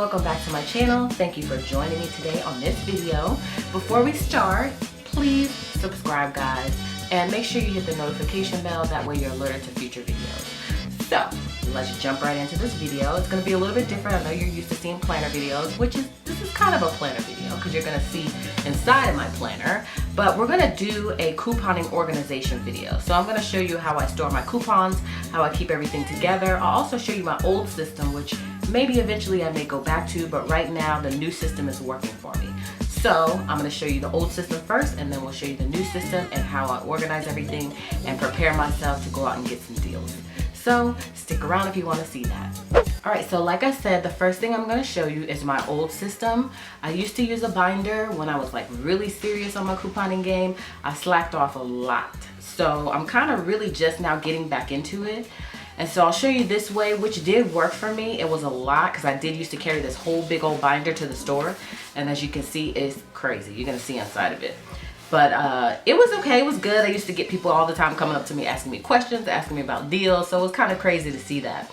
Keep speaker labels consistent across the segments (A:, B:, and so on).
A: welcome back to my channel. Thank you for joining me today on this video. Before we start, please subscribe guys, and make sure you hit the notification bell, that way you're alerted to future videos. So let's jump right into this video. It's going to be a little bit different. I know you're used to seeing planner videos, this is kind of a planner video because you're going to see inside of my planner, but we're going to do a couponing organization video. So I'm going to show you how I store my coupons, how I keep everything together. I'll also show you my old system, which maybe eventually I may go back to, but right now the new system is working for me. So I'm going to show you the old system first, and then we'll show you the new system and how I organize everything and prepare myself to go out and get some deals. So stick around if you want to see that. Alright, so like I said, the first thing I'm going to show you is my old system. I used to use a binder when I was like really serious on my couponing game. I slacked off a lot. So I'm kind of really just now getting back into it. And so I'll show you this way, which did work for me. It was a lot because I did used to carry this whole big old binder to the store. And as you can see, it's crazy. You're going to see inside of it. But it was okay, it was good. I used to get people all the time coming up to me, asking me questions, asking me about deals. So it was kind of crazy to see that.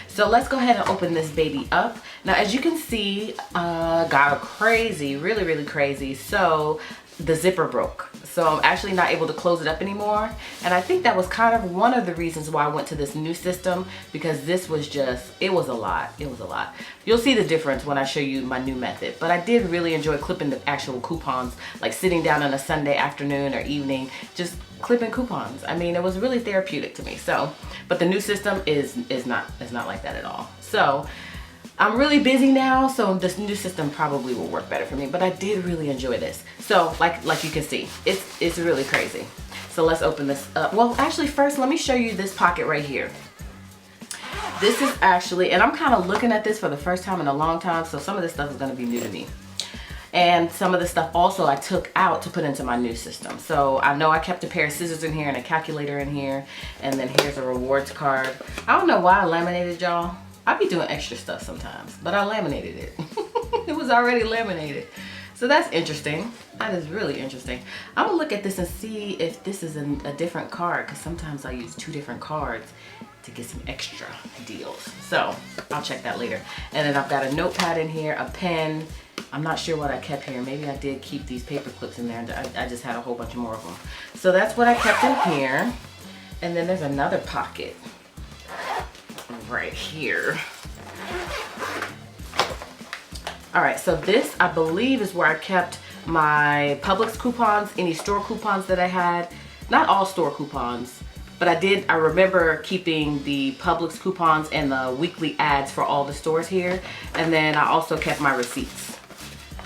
A: So let's go ahead and open this baby up. Now, as you can see, got crazy, really crazy. So the zipper broke. So I'm actually not able to close it up anymore. And I think that was kind of one of the reasons why I went to this new system, because this was just, it was a lot. It was a lot. You'll see the difference when I show you my new method. But I did really enjoy clipping the actual coupons, like sitting down on a Sunday afternoon or evening, just clipping coupons. I mean, it was really therapeutic to me. So, but the new system is not like that at all. So I'm really busy now, so this new system probably will work better for me, but I did really enjoy this. So like you can see, it's really crazy. So let's open this up. Well, actually first, let me show you this pocket right here. This is actually, and I'm kind of looking at this for the first time in a long time, so some of this stuff is going to be new to me. And some of the stuff also I took out to put into my new system. So I know I kept a pair of scissors in here and a calculator in here, and then here's a rewards card. I don't know why I laminated, y'all. I be doing extra stuff sometimes, but I laminated it. It was already laminated. So that's interesting. That is really interesting. I'm gonna look at this and see if this is a different card, because sometimes I use two different cards to get some extra deals. So I'll check that later. And then I've got a notepad in here, a pen. I'm not sure what I kept here. Maybe I did keep these paper clips in there, and I just had a whole bunch more of them. So that's what I kept in here. And then there's another pocket right here. All right, so this I believe is where I kept my Publix coupons, any store coupons that I had. Not all store coupons, but I remember keeping the Publix coupons and the weekly ads for all the stores here. And then I also kept my receipts.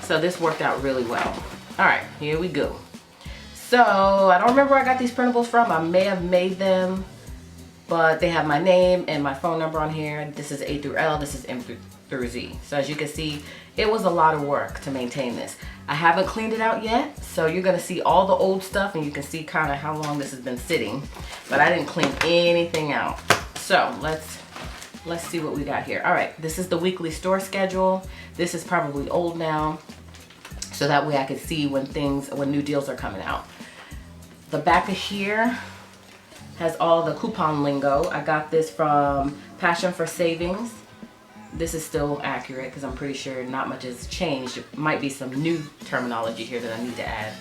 A: So this worked out really well. All right, here we go. So I don't remember where I got these printables from. I may have made them, but they have my name and my phone number on here. This is A through L, this is M through Z. So as you can see, it was a lot of work to maintain this. I haven't cleaned it out yet, so you're gonna see all the old stuff, and you can see kind of how long this has been sitting, but I didn't clean anything out. So let's see what we got here. All right, this is the weekly store schedule. This is probably old now, so that way I could see when new deals are coming out. The back of here has all the coupon lingo. I got this from Passion for Savings. This is still accurate because I'm pretty sure not much has changed. It might be some new terminology here that I need to add.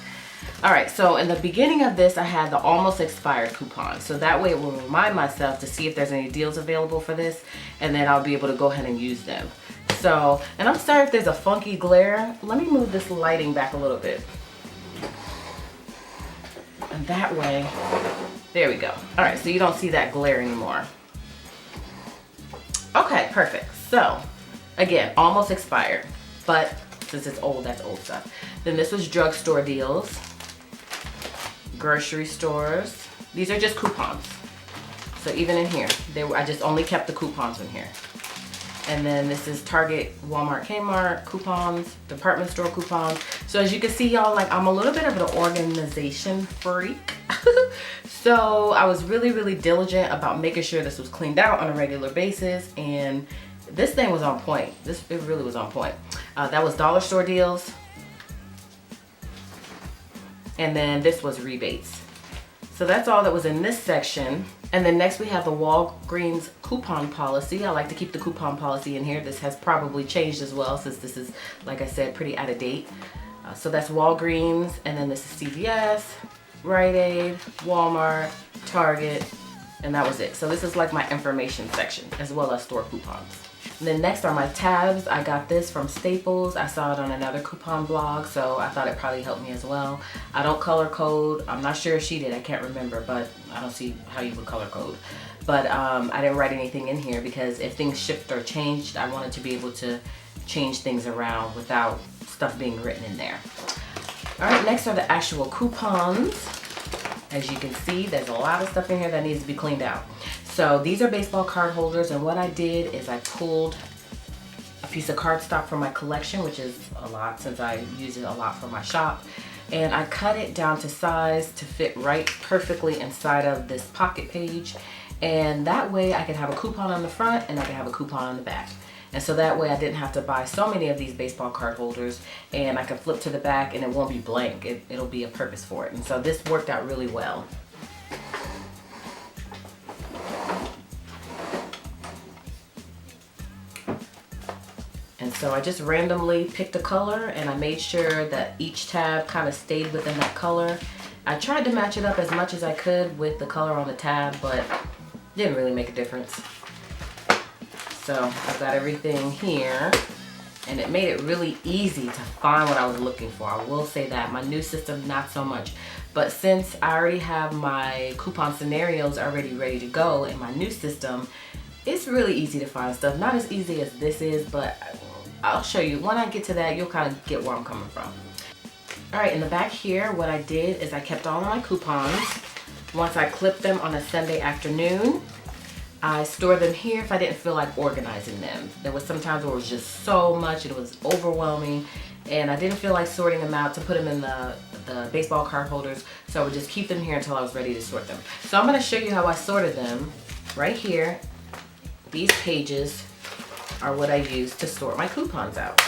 A: All right, so in the beginning of this, I had the almost expired coupon. So that way it will remind myself to see if there's any deals available for this, and then I'll be able to go ahead and use them. So, and I'm sorry if there's a funky glare. Let me move this lighting back a little bit. And that way, there we go. All right, so you don't see that glare anymore. Okay, perfect. So, again, almost expired, but since it's old, that's old stuff. Then this was drugstore deals, grocery stores. These are just coupons. So even in here, I just only kept the coupons in here. And then this is Target, Walmart, Kmart coupons, department store coupons. So as you can see, y'all, like I'm a little bit of an organization freak. So I was really diligent about making sure this was cleaned out on a regular basis, and this thing was on point. It really was on point. That was dollar store deals. And then this was rebates. So that's all that was in this section. And then next we have the Walgreens coupon policy. I like to keep the coupon policy in here. This has probably changed as well since this is, like I said, pretty out of date. So that's Walgreens, and then this is CVS, Rite Aid, Walmart, Target, and that was it. So this is like my information section as well as store coupons. And then next are my tabs. I got this from Staples. I saw it on another coupon blog, so I thought it probably helped me as well. I don't color code. I'm not sure if she did. I can't remember, but I don't see how you would color code. But I didn't write anything in here because if things shift or changed, I wanted to be able to change things around without stuff being written in there. All right, next are the actual coupons. As you can see, there's a lot of stuff in here that needs to be cleaned out. So these are baseball card holders, and what I did is I pulled a piece of cardstock from my collection, which is a lot since I use it a lot for my shop, and I cut it down to size to fit right perfectly inside of this pocket page, and that way I could have a coupon on the front and I could have a coupon on the back. And so that way I didn't have to buy so many of these baseball card holders, and I can flip to the back and it won't be blank. It'll be a purpose for it. And so this worked out really well. And so I just randomly picked a color, and I made sure that each tab kind of stayed within that color. I tried to match it up as much as I could with the color on the tab, but didn't really make a difference. So I've got everything here, and it made it really easy to find what I was looking for. I will say that. My new system, not so much. But since I already have my coupon scenarios already ready to go in my new system, it's really easy to find stuff. Not as easy as this is, but I'll show you. When I get to that, you'll kind of get where I'm coming from. All right, in the back here, what I did is I kept all of my coupons. Once I clipped them on a Sunday afternoon, I store them here if I didn't feel like organizing them. There was some times where it was just so much, it was overwhelming, and I didn't feel like sorting them out to put them in the baseball card holders, so I would just keep them here until I was ready to sort them. So I'm gonna show you how I sorted them right here. These pages are what I use to sort my coupons out.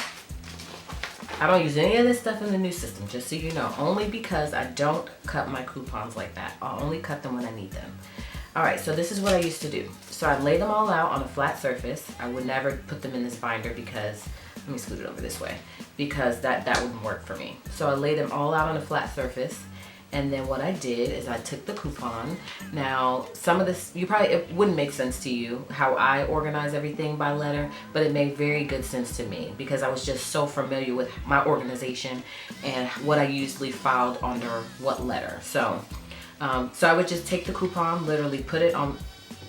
A: I don't use any of this stuff in the new system, just so you know, only because I don't cut my coupons like that. I'll only cut them when I need them. All right, so this is what I used to do. So I'd lay them all out on a flat surface. I would never put them in this binder because, let me scoot it over this way, because that wouldn't work for me. So I laid them all out on a flat surface, and then what I did is I took the coupon. Now, some of this, it wouldn't make sense to you how I organize everything by letter, but it made very good sense to me because I was just so familiar with my organization and what I usually filed under what letter. So I would just take the coupon, literally put it on,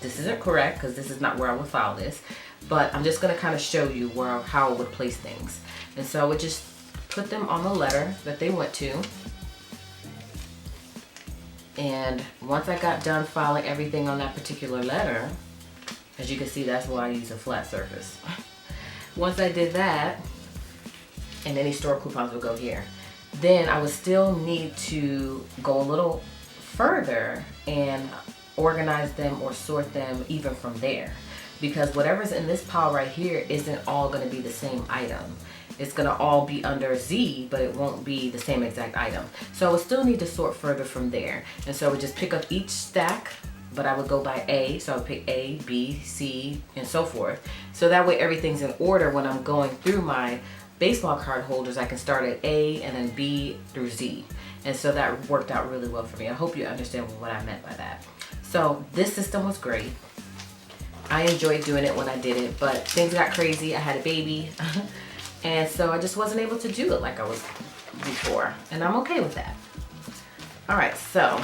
A: this isn't correct because this is not where I would file this, but I'm just gonna kind of show you how I would place things. And so I would just put them on the letter that they went to. And once I got done filing everything on that particular letter, as you can see, that's why I use a flat surface. Once I did that, and any store coupons would go here, then I would still need to go a little further and organize them or sort them even from there, because whatever's in this pile right here isn't all going to be the same item. It's going to all be under Z, but it won't be the same exact item. So I would still need to sort further from there. And so I would just pick up each stack, but I would go by A. So I would pick A, B, C, and so forth. So that way everything's in order when I'm going through my baseball card holders. I can start at A and then B through Z. And so that worked out really well for me. I hope you understand what I meant by that. So this system was great. I enjoyed doing it when I did it, but things got crazy. I had a baby. And so I just wasn't able to do it like I was before. And I'm okay with that. All right, so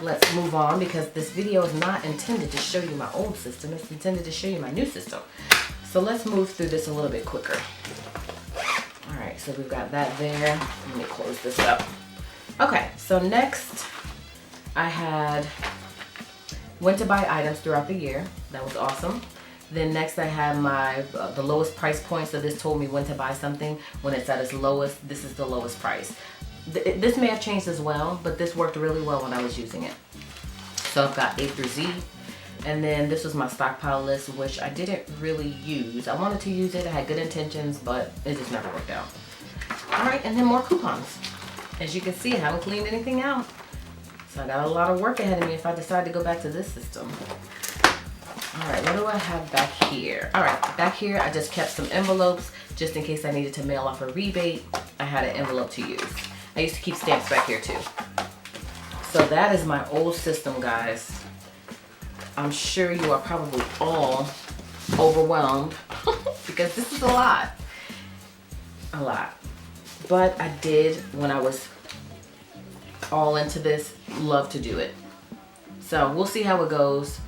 A: let's move on because this video is not intended to show you my old system. It's intended to show you my new system. So let's move through this a little bit quicker. All right, so we've got that there. Let me close this up. Okay, so next I went to buy items throughout the year. That was awesome. Then next I had my the lowest price point, so this told me when to buy something. When it's at its lowest, this is the lowest price. This may have changed as well, but this worked really well when I was using it. So I've got A through Z, and then this was my stockpile list, which I didn't really use. I wanted to use it, I had good intentions, but it just never worked out. All right, and then more coupons. As you can see, I haven't cleaned anything out. So I got a lot of work ahead of me if I decide to go back to this system. All right, what do I have back here? All right, back here I just kept some envelopes just in case I needed to mail off a rebate. I had an envelope to use. I used to keep stamps back here too. So that is my old system, guys. I'm sure you are probably all overwhelmed because this is a lot. A lot. But I did, when I was all into this, love to do it. So we'll see how it goes.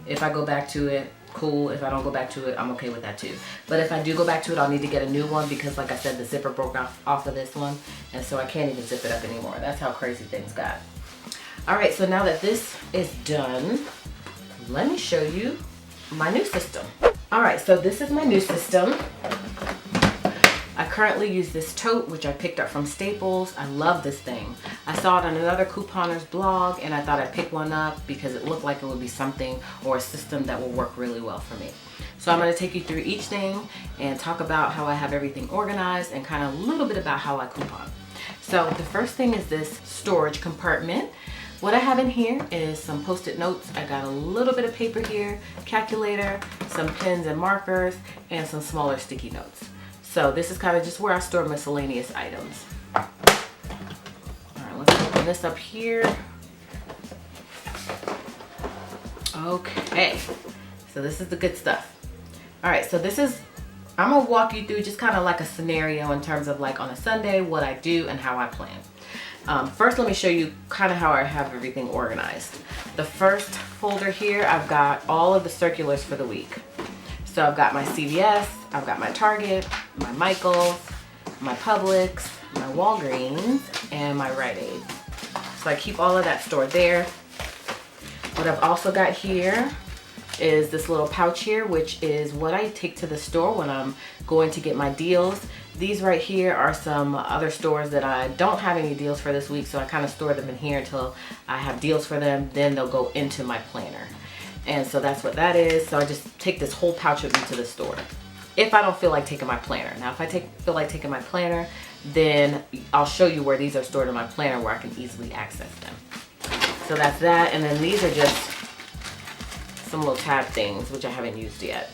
A: If I go back to it, cool. If I don't go back to it, I'm okay with that too. But if I do go back to it, I'll need to get a new one because, like I said, the zipper broke off of this one. And so I can't even zip it up anymore. That's how crazy things got. All right, so now that this is done, let me show you my new system. All right, so this is my new system. I currently use this tote, which I picked up from Staples. I love this thing. I saw it on another couponer's blog and I thought I'd pick one up because it looked like it would be something or a system that will work really well for me. So I'm going to take you through each thing and talk about how I have everything organized and kind of a little bit about how I coupon. So the first thing is this storage compartment. What I have in here is some Post-it notes. I got a little bit of paper here, calculator, some pens and markers, and some smaller sticky notes. So this is kind of just where I store miscellaneous items. All right, let's open this up here. Okay, so this is the good stuff. All right, so this is, I'm gonna walk you through just kind of like a scenario in terms of like on a Sunday, what I do and how I plan. First, let me show you kind of how I have everything organized. The first folder here, I've got all of the circulars for the week. So I've got my CVS, I've got my Target, my Michaels, my Publix, my Walgreens, and my Rite Aid. So I keep all of that stored there. What I've also got here is this little pouch here, which is what I take to the store when I'm going to get my deals. These right here are some other stores that I don't have any deals for this week, so I kind of store them in here until I have deals for them. Then they'll go into my planner. And so that's what that is. So I just take this whole pouch with me to the store if I don't feel like taking my planner. Now, if I feel like taking my planner, then I'll show you where these are stored in my planner where I can easily access them. So that's that. And then these are just some little tab things, which I haven't used yet.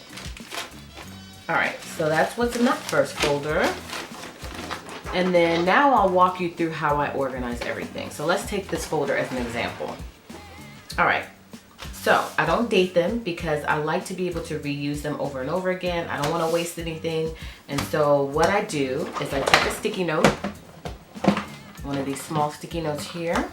A: All right, so that's what's in that first folder. And then now I'll walk you through how I organize everything. So let's take this folder as an example. All right. So I don't date them because I like to be able to reuse them over and over again. I don't want to waste anything. And so what I do is I take a sticky note, one of these small sticky notes here,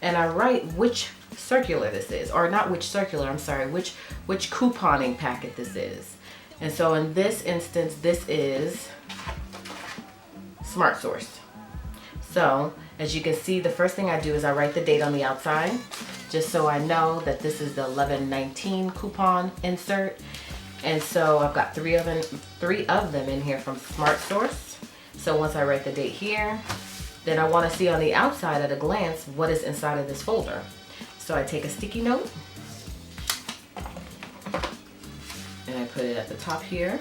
A: and I write which circular this is, or not which circular, I'm sorry, which couponing packet this is. And so in this instance, this is Smart Source. So as you can see, the first thing I do is I write the date on the outside, just so I know that this is the 11/19 coupon insert. And so I've got three of them in here from Smart Source. So once I write the date here, then I want to see on the outside at a glance what is inside of this folder. So I take a sticky note and I put it at the top here,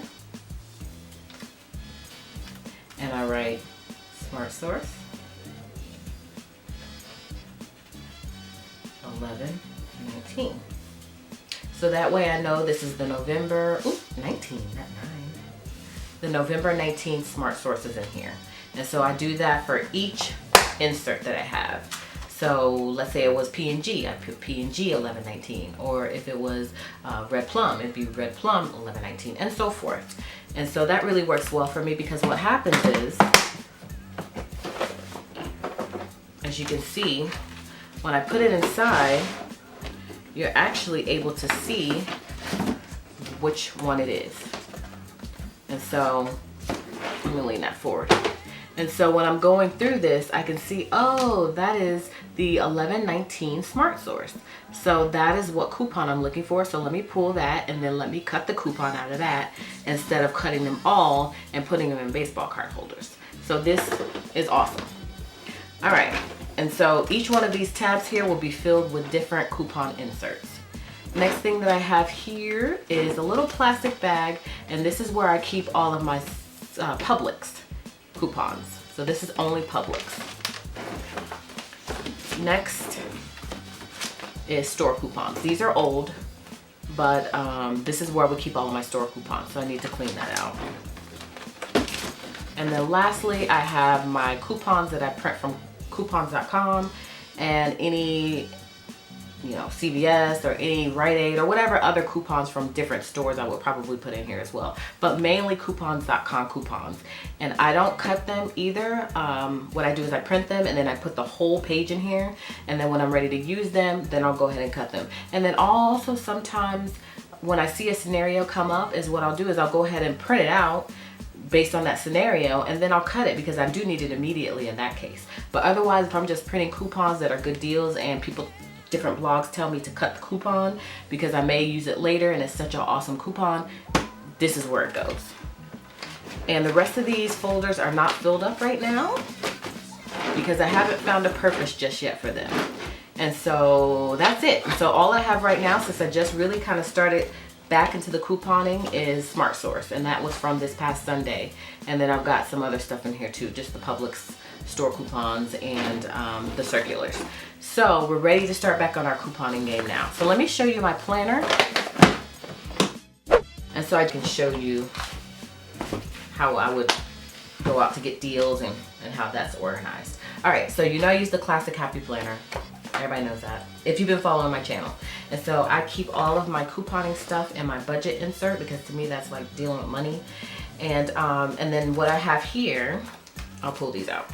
A: and I write Smart Source 11/19. So that way I know this is the November, 19, not 9. The November 19 Smart Sources in here. And so I do that for each insert that I have. So let's say it was P&G, I put P&G 11/19. Or if it was Red Plum, it'd be Red Plum 11/19, and so forth. And so that really works well for me because what happens is, as you can see, when I put it inside, you're actually able to see which one it is. And so, let me lean that forward. And so when I'm going through this, I can see, oh, that is the 11/19 Smart Source. So that is what coupon I'm looking for. So let me pull that and then let me cut the coupon out of that instead of cutting them all and putting them in baseball card holders. So this is awesome. All right. And so each one of these tabs here will be filled with different coupon inserts. Next thing that I have here is a little plastic bag, and this is where I keep all of my Publix coupons. So this is only Publix. next is store coupons. These are old, but this is where we keep all of my store coupons, so I need to clean that out. And then lastly, I have my coupons that I print from coupons.com, and any, you know, CVS or any Rite Aid or whatever other coupons from different stores I would probably put in here as well. But mainly coupons.com coupons. And I don't cut them either. What I do is I print them and then I put the whole page in here. And then when I'm ready to use them, then I'll go ahead and cut them. And then also sometimes when I see a scenario come up, is what I'll do is I'll go ahead and print it out based on that scenario, and then I'll cut it because I do need it immediately in that case. But otherwise, if I'm just printing coupons that are good deals and different blogs tell me to cut the coupon because I may use it later and it's such an awesome coupon, this is where it goes. And the rest of these folders are not filled up right now because I haven't found a purpose just yet for them. And so that's it. So all I have right now, since I just really kind of started back into the couponing, is Smart Source, and that was from this past Sunday. And then I've got some other stuff in here too, just the Publix store coupons and the circulars. So we're ready to start back on our couponing game now. So let me show you my planner, and so I can show you how I would go out to get deals and how that's organized. All right, so you know I use the classic Happy Planner. Everybody knows that if you've been following my channel. And so I keep all of my couponing stuff in my budget insert because to me that's like dealing with money. And then what I have here, I'll pull these out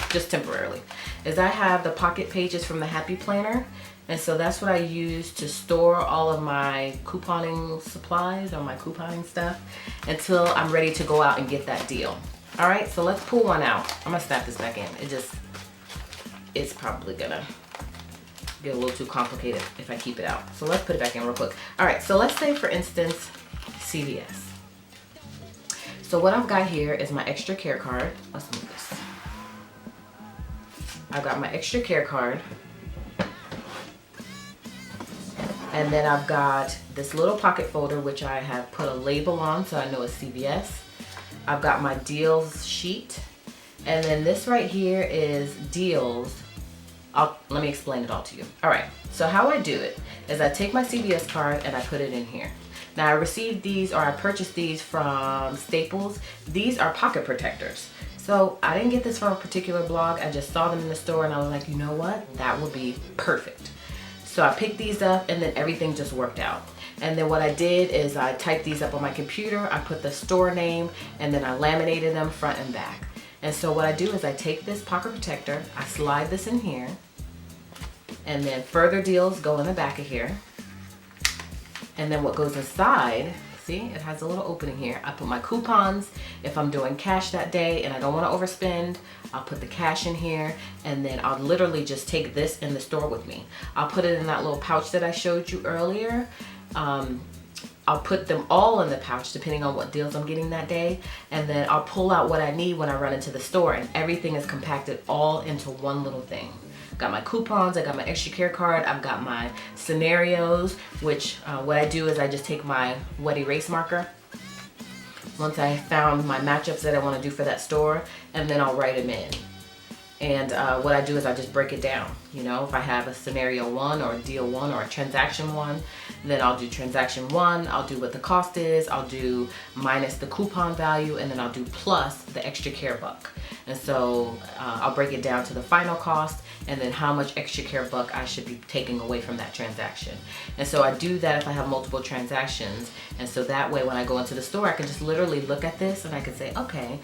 A: just temporarily, is I have the pocket pages from the Happy Planner. And so that's what I use to store all of my couponing supplies or my couponing stuff until I'm ready to go out and get that deal. All right, so let's pull one out. I'm gonna snap this back in. It's probably gonna get a little too complicated if I keep it out. So let's put it back in real quick. All right, so let's say for instance, CVS. So what I've got here is my extra care card. Let's move this. I've got my extra care card. And then I've got this little pocket folder, which I have put a label on so I know it's CVS. I've got my deals sheet. And then this right here is deals. Let me explain it all to you. All right, so how I do it is I take my CVS card and I put it in here. Now I received these, or I purchased these from Staples. These are pocket protectors. So I didn't get this from a particular blog. I just saw them in the store and I was like, you know what? That would be perfect. So I picked these up and then everything just worked out. And then what I did is I typed these up on my computer. I put the store name and then I laminated them front and back. And so what I do is I take this pocket protector, I slide this in here, and then further deals go in the back of here. And then what goes inside, see, it has a little opening here. I put my coupons. If I'm doing cash that day and I don't want to overspend, I'll put the cash in here, and then I'll literally just take this in the store with me. I'll put it in that little pouch that I showed you earlier. I'll put them all in the pouch depending on what deals I'm getting that day, and then I'll pull out what I need when I run into the store, and everything is compacted all into one little thing. Got my coupons, I got my extra care card, I've got my scenarios, which what I do is I just take my wet erase marker once I found my matchups that I want to do for that store, and then I'll write them in. And what I do is I just break it down. You know, if I have a scenario 1 or a deal 1 or a transaction 1, then I'll do transaction 1, I'll do what the cost is, I'll do minus the coupon value, and then I'll do plus the extra care buck. And so I'll break it down to the final cost and then how much extra care buck I should be taking away from that transaction. And so I do that if I have multiple transactions. And so that way when I go into the store, I can just literally look at this and I can say, okay,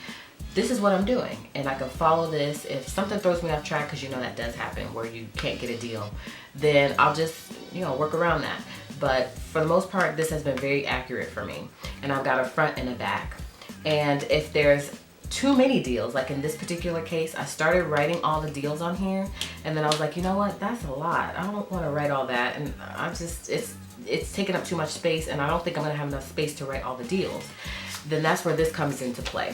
A: this is what I'm doing, and I can follow this. If something throws me off track, because you know that does happen where you can't get a deal, then I'll just, you know, work around that. But for the most part, this has been very accurate for me, and I've got a front and a back. And if there's too many deals, like in this particular case, I started writing all the deals on here, and then I was like, you know what, that's a lot. I don't want to write all that, and I just, it's taking up too much space, and I don't think I'm gonna have enough space to write all the deals. Then that's where this comes into play.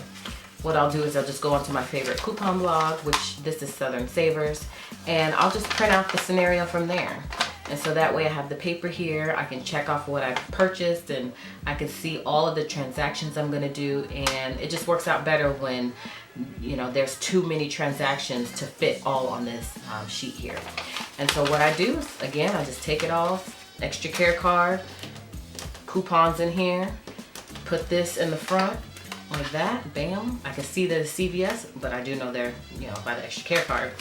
A: What I'll do is I'll just go onto my favorite coupon blog, which this is Southern Savers, and I'll just print out the scenario from there. And so that way I have the paper here, I can check off what I've purchased, and I can see all of the transactions I'm gonna do, and it just works out better when, you know, there's too many transactions to fit all on this sheet here. And so what I do is, again, I just take it off, extra care card, coupons in here, put this in the front like that, bam. I can see that it's CVS, but I do know they're, you know, by the extra care card,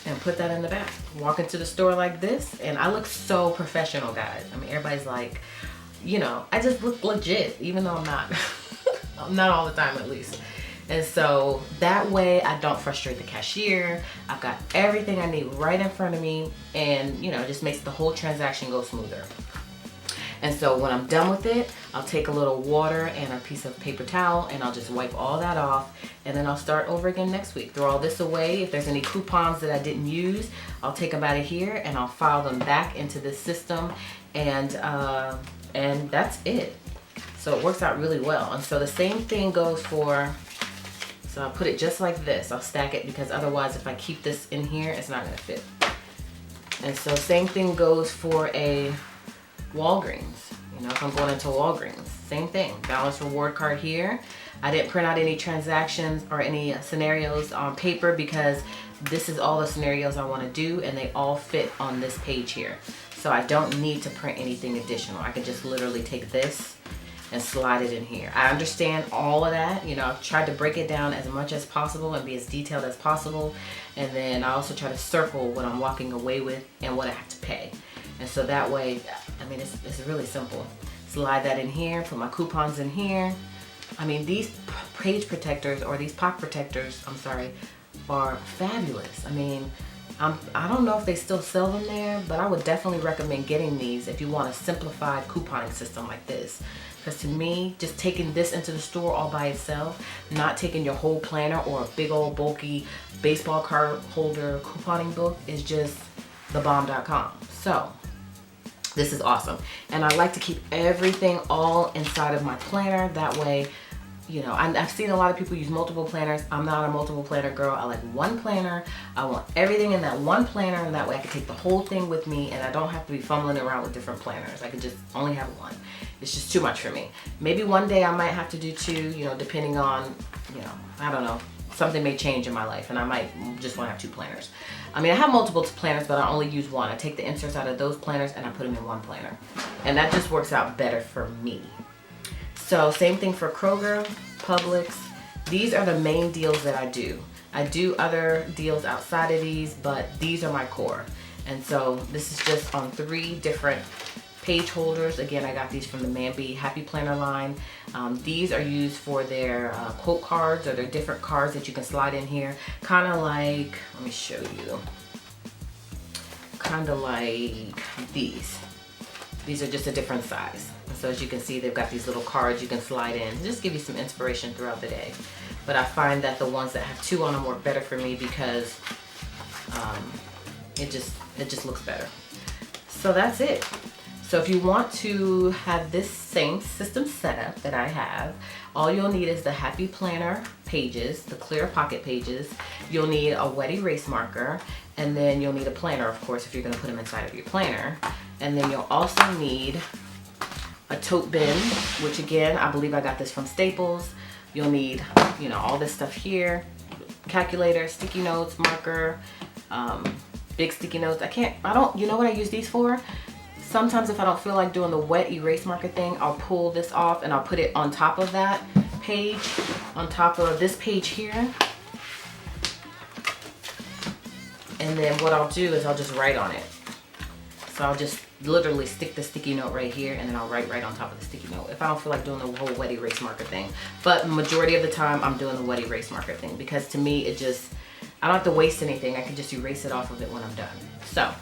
A: and put that in the back. Walk into the store like this, and I look so professional, guys. I mean, everybody's like, you know, I just look legit, even though I'm not. I'm not all the time, at least. And so that way I don't frustrate the cashier. I've got everything I need right in front of me, and you know, it just makes the whole transaction go smoother. And so when I'm done with it, I'll take a little water and a piece of paper towel, and I'll just wipe all that off, and then I'll start over again next week. Throw all this away. If there's any coupons that I didn't use, I'll take them out of here and I'll file them back into this system, and that's it. So it works out really well. And so the same thing goes for, so I'll put it just like this. I'll stack it, because otherwise if I keep this in here, it's not gonna fit. And so same thing goes for a Walgreens. You know, if I'm going into Walgreens, same thing. Balance reward card here. I didn't print out any transactions or any scenarios on paper, because this is all the scenarios I want to do, and they all fit on this page here. So I don't need to print anything additional. I can just literally take this and slide it in here. I understand all of that. You know, I've tried to break it down as much as possible and be as detailed as possible. And then I also try to circle what I'm walking away with and what I have to pay. And so that way, I mean, it's really simple. Slide that in here, put my coupons in here. I mean, these page protectors, or these pop protectors, I'm sorry, are fabulous. I mean, I don't know if they still sell them there, but I would definitely recommend getting these if you want a simplified couponing system like this. Because to me, just taking this into the store all by itself, not taking your whole planner or a big old bulky baseball card holder couponing book, is just thebomb.com. So this is awesome. And I like to keep everything all inside of my planner. That way, you know, I've seen a lot of people use multiple planners. I'm not a multiple planner girl. I like one planner. I want everything in that one planner, and that way I can take the whole thing with me, and I don't have to be fumbling around with different planners. I can just only have one. It's just too much for me. Maybe one day I might have to do two, you know, depending on, you know, I don't know. Something may change in my life, and I might just want to have two planners. I mean, I have multiple planners, but I only use one. I take the inserts out of those planners and I put them in one planner. And that just works out better for me. So same thing for Kroger, Publix. These are the main deals that I do. I do other deals outside of these, but these are my core. And so this is just on 3 different page holders. Again, I got these from the Manby Happy Planner line. These are used for their quote cards, or their different cards that you can slide in here. Kind of like, let me show you. Kind of like these. These are just a different size. So as you can see, they've got these little cards you can slide in. Just give you some inspiration throughout the day. But I find that the ones that have 2 on them work better for me, because it just looks better. So that's it. So if you want to have this same system setup that I have, all you'll need is the Happy Planner pages, the clear pocket pages. You'll need a wet erase marker, and then you'll need a planner, of course, if you're going to put them inside of your planner. And then you'll also need a tote bin, which again, I believe I got this from Staples. You'll need, you know, all this stuff here, calculator, sticky notes, marker, big sticky notes. You know what I use these for? Sometimes if I don't feel like doing the wet erase marker thing, I'll pull this off and I'll put it on top of that page, on top of this page here. And then what I'll do is I'll just write on it. So I'll just literally stick the sticky note right here, and then I'll write right on top of the sticky note if I don't feel like doing the whole wet erase marker thing. But majority of the time I'm doing the wet erase marker thing, because to me it just, I don't have to waste anything. I can just erase it off of it when I'm done. So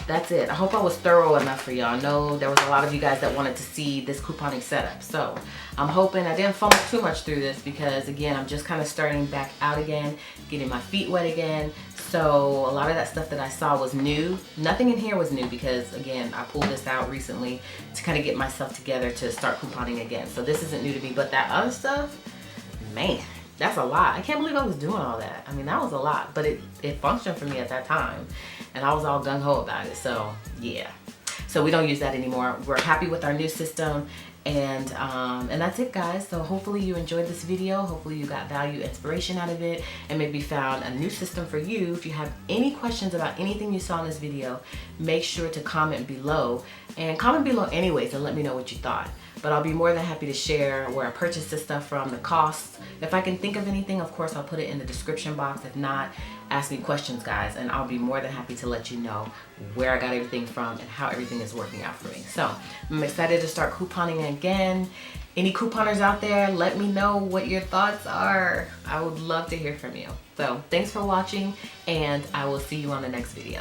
A: that's it. I hope I was thorough enough for y'all. I know there was a lot of you guys that wanted to see this couponing setup. So I'm hoping I didn't fumble too much through this, because again, I'm just kind of starting back out again, getting my feet wet again. So a lot of that stuff that I saw was new. Nothing in here was new, because again, I pulled this out recently to kind of get myself together to start couponing again. So this isn't new to me, but that other stuff, man, that's a lot. I can't believe I was doing all that. I mean, that was a lot, but it functioned for me at that time, and I was all gung-ho about it. So yeah, so we don't use that anymore. We're happy with our new system, And that's it, guys. So hopefully you enjoyed this video. Hopefully you got value, inspiration out of it, and maybe found a new system for you. If you have any questions about anything you saw in this video, make sure to comment below, and comment below anyways and let me know what you thought. But I'll be more than happy to share where I purchased this stuff from, the costs. If I can think of anything, of course, I'll put it in the description box. If not, ask me questions, guys, and I'll be more than happy to let you know where I got everything from and how everything is working out for me. So I'm excited to start couponing again. Any couponers out there, let me know what your thoughts are. I would love to hear from you. So thanks for watching, and I will see you on the next video.